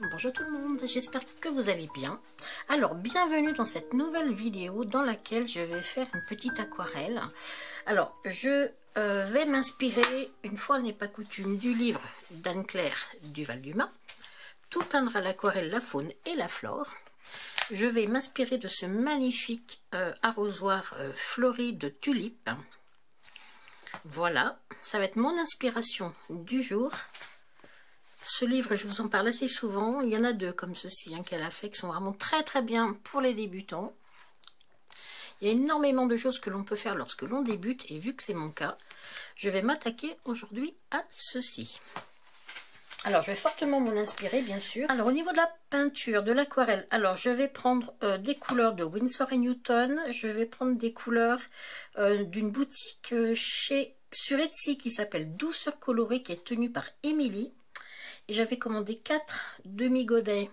Bonjour tout le monde, j'espère que vous allez bien. Alors, bienvenue dans cette nouvelle vidéo dans laquelle je vais faire une petite aquarelle. Alors, je vais m'inspirer, une fois n'est pas coutume, du livre d'Anne-Claire Duval-Dumas, Tout peindre à l'aquarelle, la faune et la flore. Je vais m'inspirer de ce magnifique arrosoir fleuri de tulipes. Voilà, ça va être mon inspiration du jour. Ce livre, je vous en parle assez souvent. Il y en a deux comme ceci qu'elle a fait, qui sont vraiment très très bien pour les débutants. Il y a énormément de choses que l'on peut faire lorsque l'on débute, et vu que c'est mon cas, je vais m'attaquer aujourd'hui à ceci. Alors, je vais fortement m'en inspirer, bien sûr. Alors, au niveau de la peinture, de l'aquarelle, alors je vais prendre des couleurs de Winsor & Newton. Je vais prendre des couleurs d'une boutique sur Etsy qui s'appelle Douceur Colorée, qui est tenue par Émilie. Et j'avais commandé 4 demi-godets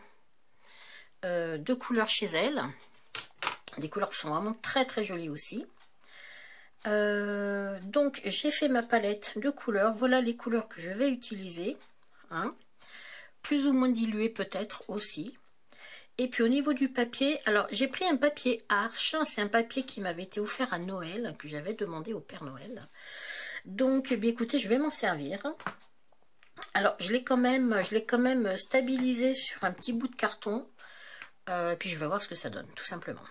de couleurs chez elle. Des couleurs qui sont vraiment très très jolies aussi. Donc j'ai fait ma palette de couleurs. Voilà les couleurs que je vais utiliser. Plus ou moins diluées peut-être aussi. Et puis au niveau du papier, alors j'ai pris un papier Arche. C'est un papier qui m'avait été offert à Noël, que j'avais demandé au Père Noël. Donc bien écoutez, je vais m'en servir. Alors, je l'ai quand même stabilisé sur un petit bout de carton. Puis je vais voir ce que ça donne, tout simplement.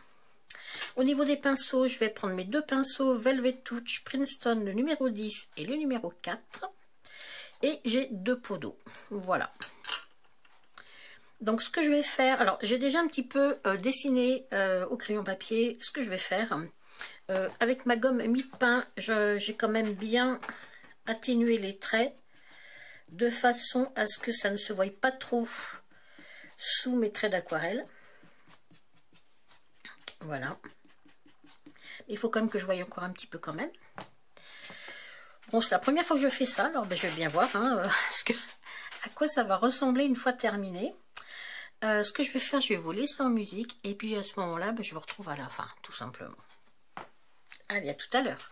Au niveau des pinceaux, je vais prendre mes deux pinceaux Velvet Touch Princeton, le numéro 10 et le numéro 4. Et j'ai 2 pots d'eau. Voilà. Donc, ce que je vais faire... Alors, j'ai déjà un petit peu dessiné au crayon papier ce que je vais faire. Avec ma gomme mie-de-pain, j'ai quand même bien atténué les traits, de façon à ce que ça ne se voie pas trop sous mes traits d'aquarelle. Voilà. Il faut quand même que je voie encore un petit peu quand même. Bon, c'est la première fois que je fais ça, alors ben, je vais bien voir à quoi ça va ressembler une fois terminé. Ce que je vais faire, je vais vous laisser en musique, et puis à ce moment-là, ben, je vous retrouve à la fin, tout simplement. Allez, à tout à l'heure.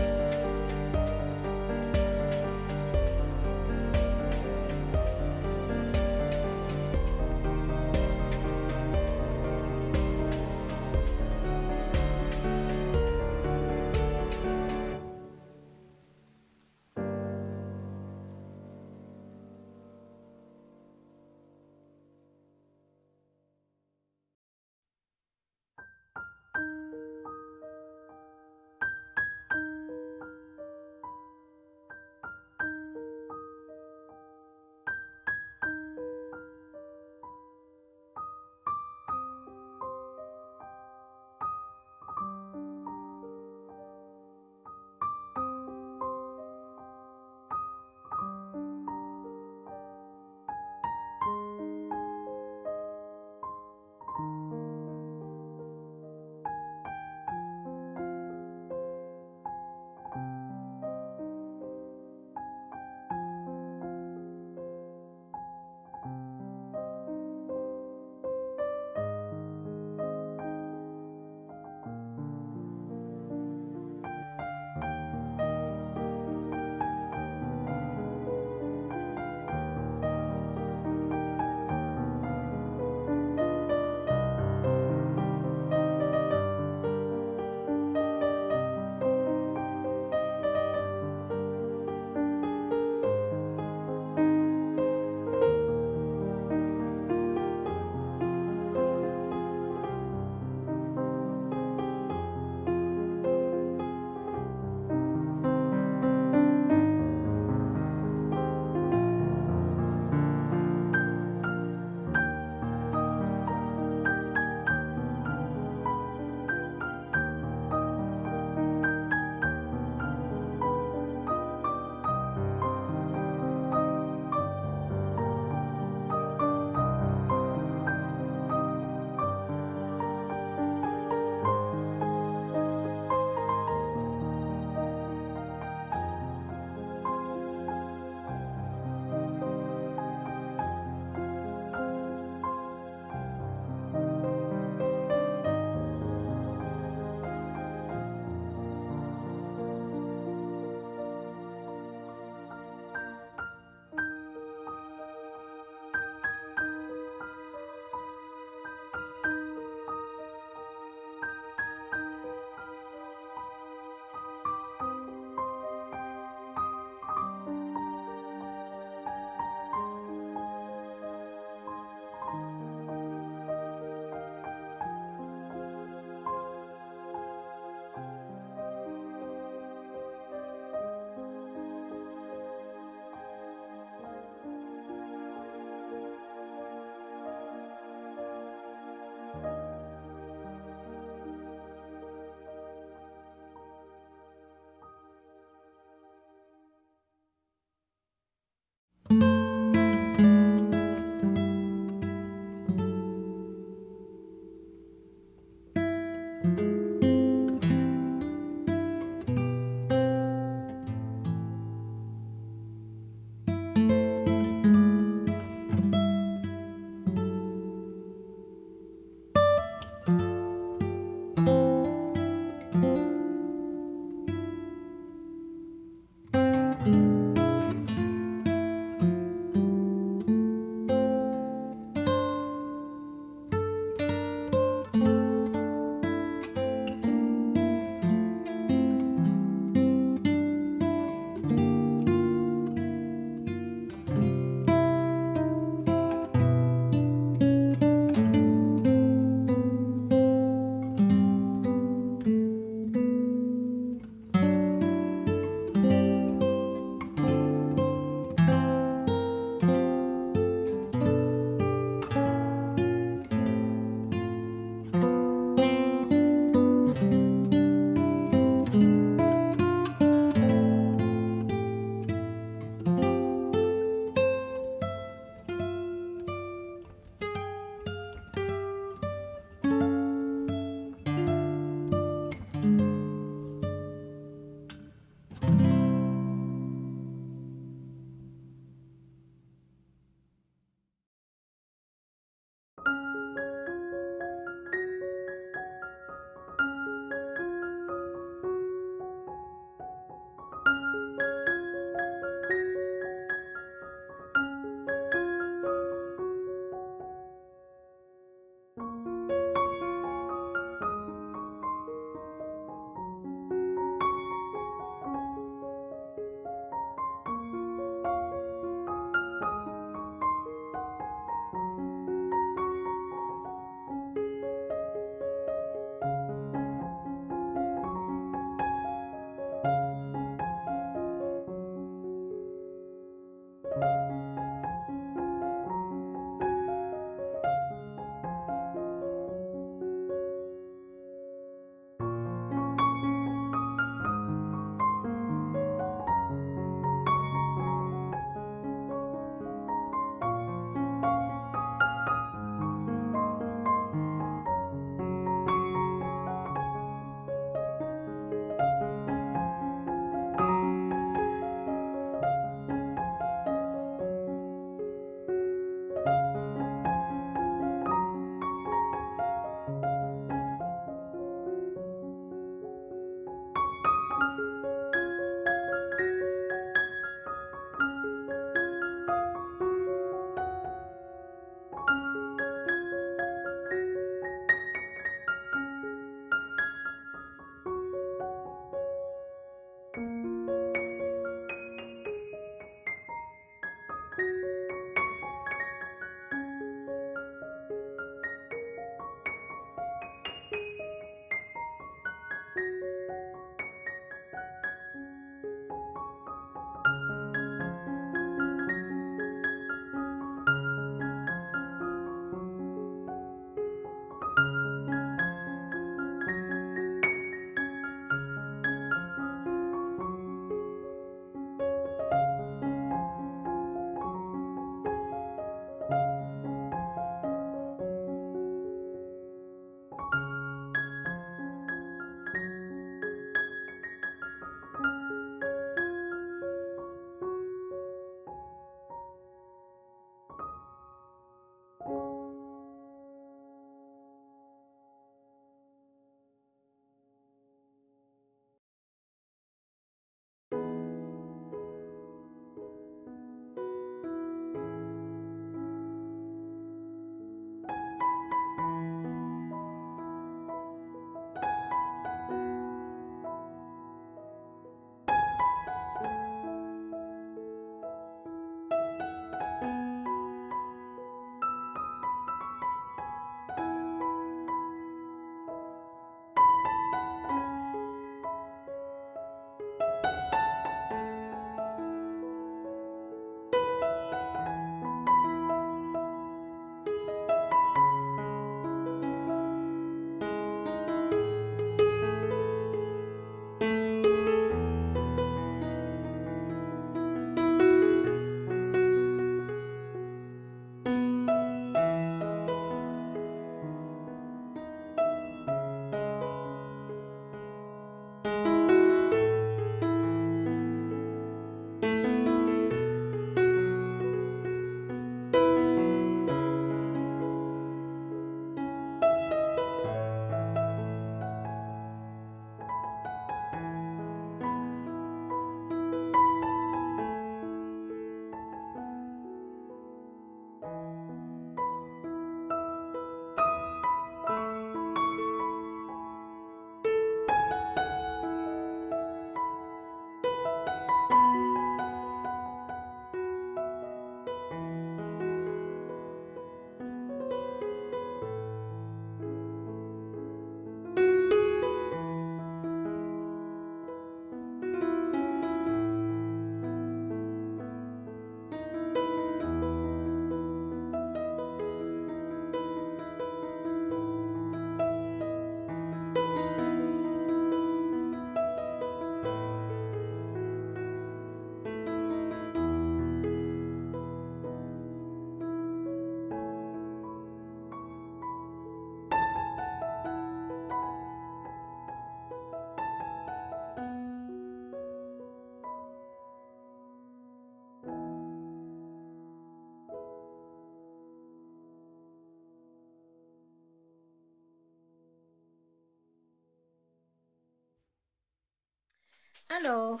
Alors,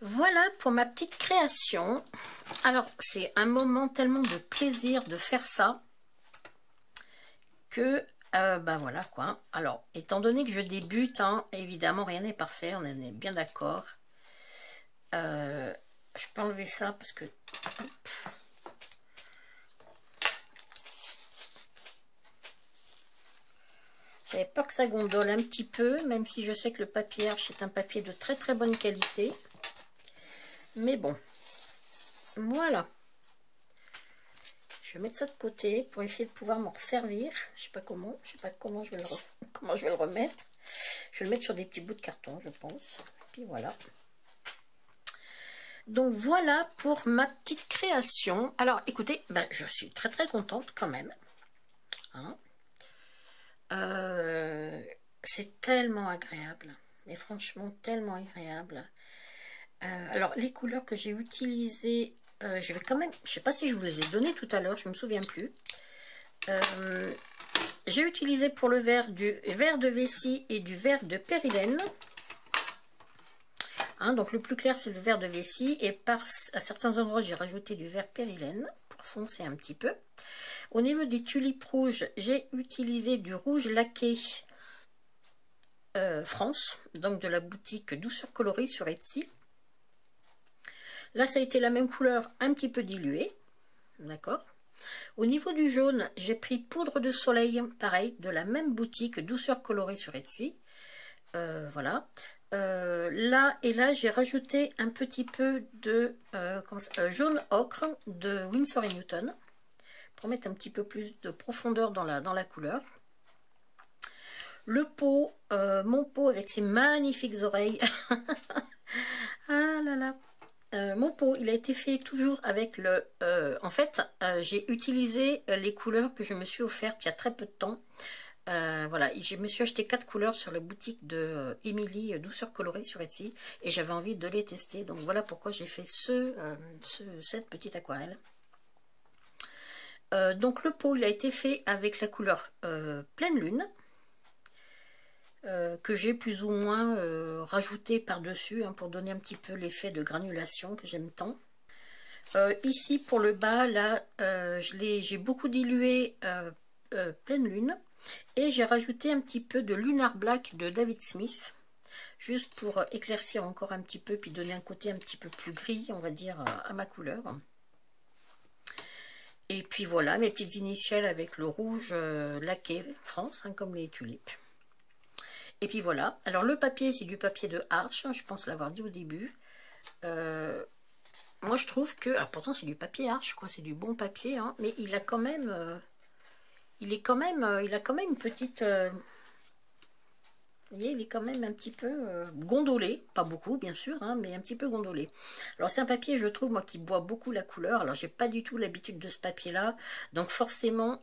voilà pour ma petite création. Alors, c'est un moment tellement de plaisir de faire ça que, bah voilà quoi. Alors, étant donné que je débute, hein, évidemment, rien n'est parfait, on en est bien d'accord. Je peux enlever ça parce que... J'avais peur que ça gondole un petit peu, même si je sais que le papier Arches est un papier de très très bonne qualité. Mais bon, voilà. Je vais mettre ça de côté pour essayer de pouvoir m'en servir. Je sais pas comment je vais le remettre. Je vais le mettre sur des petits bouts de carton, je pense. Puis voilà. Donc voilà pour ma petite création. Alors écoutez, ben, je suis très très contente quand même. Hein. C'est tellement agréable. Mais franchement, tellement agréable. Alors les couleurs que j'ai utilisées, je vais quand même, je sais pas si je vous les ai données tout à l'heure, je me souviens plus. J'ai utilisé pour le vert du vert de vessie et du vert de périlène. Hein, donc le plus clair c'est le vert de vessie et à certains endroits j'ai rajouté du vert périlène pour foncer un petit peu. Au niveau des tulipes rouges, j'ai utilisé du rouge laqué France, donc de la boutique Douceur Coloris sur Etsy. Là, ça a été la même couleur, un petit peu diluée. D'accord. Au niveau du jaune, j'ai pris poudre de soleil, pareil, de la même boutique Douceur Colorée sur Etsy. Voilà. Là et là, j'ai rajouté un petit peu de jaune ocre de Winsor & Newton pour mettre un petit peu plus de profondeur dans la couleur. Le pot, mon pot avec ses magnifiques oreilles. Ah là là. Mon pot, il a été fait toujours avec le... en fait, j'ai utilisé les couleurs que je me suis offertes il y a très peu de temps. Voilà, je me suis acheté 4 couleurs sur la boutique de Émilie Douceur Colorée sur Etsy. Et j'avais envie de les tester. Donc voilà pourquoi j'ai fait cette petite aquarelle. Donc le pot, il a été fait avec la couleur Pleine Lune. Que j'ai plus ou moins rajouté par-dessus hein, pour donner un petit peu l'effet de granulation que j'aime tant. Ici pour le bas, là, j'ai beaucoup dilué Pleine Lune et j'ai rajouté un petit peu de Lunar Black de David Smith, juste pour éclaircir encore un petit peu puis donner un côté un petit peu plus gris, on va dire, à ma couleur. Et puis voilà, mes petites initiales avec le rouge laqué France, hein, comme les tulipes. Et puis voilà, alors le papier c'est du papier de Arches, je pense l'avoir dit au début. Moi je trouve que, alors pourtant c'est du papier Arches, quoi, c'est du bon papier, hein, mais il a quand même, il a quand même une petite, vous voyez, il est quand même un petit peu gondolé, pas beaucoup bien sûr, hein, mais un petit peu gondolé. Alors c'est un papier, je trouve, moi, qui boit beaucoup la couleur. Alors j'ai pas du tout l'habitude de ce papier-là, donc forcément...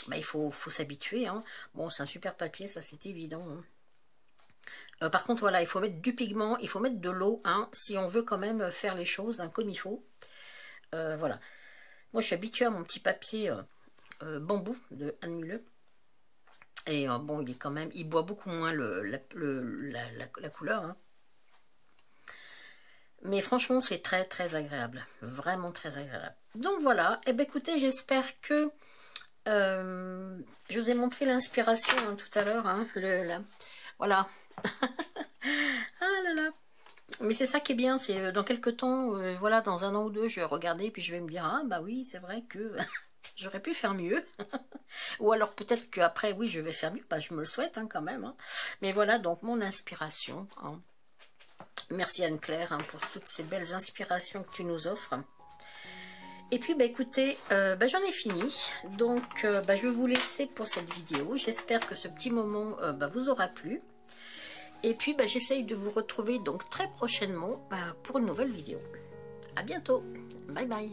bah, il faut s'habituer. Hein. Bon, c'est un super papier, ça c'est évident. Hein. Par contre, voilà, il faut mettre du pigment, il faut mettre de l'eau, hein, si on veut quand même faire les choses hein, comme il faut. Voilà. Moi, je suis habituée à mon petit papier bambou de Anne Muleux. Et bon, il est quand même, il boit beaucoup moins la couleur. Hein. Mais franchement, c'est très très agréable. Vraiment très agréable. Donc voilà, et bien écoutez, j'espère que je vous ai montré l'inspiration hein, tout à l'heure, hein, voilà. Ah là là. Mais c'est ça qui est bien, c'est dans quelques temps, voilà, dans un an ou deux, je vais regarder puis je vais me dire, ah bah oui, c'est vrai que j'aurais pu faire mieux. Ou alors peut-être qu'après, oui, je vais faire mieux, bah, je me le souhaite hein, quand même. Hein. Mais voilà, donc mon inspiration. Hein. Merci Anne-Claire hein, pour toutes ces belles inspirations que tu nous offres. Et puis, bah, écoutez, bah, j'en ai fini. Donc, bah, je vais vous laisser pour cette vidéo. J'espère que ce petit moment bah, vous aura plu. Et puis, bah, j'essaye de vous retrouver donc très prochainement bah, pour une nouvelle vidéo. À bientôt. Bye bye.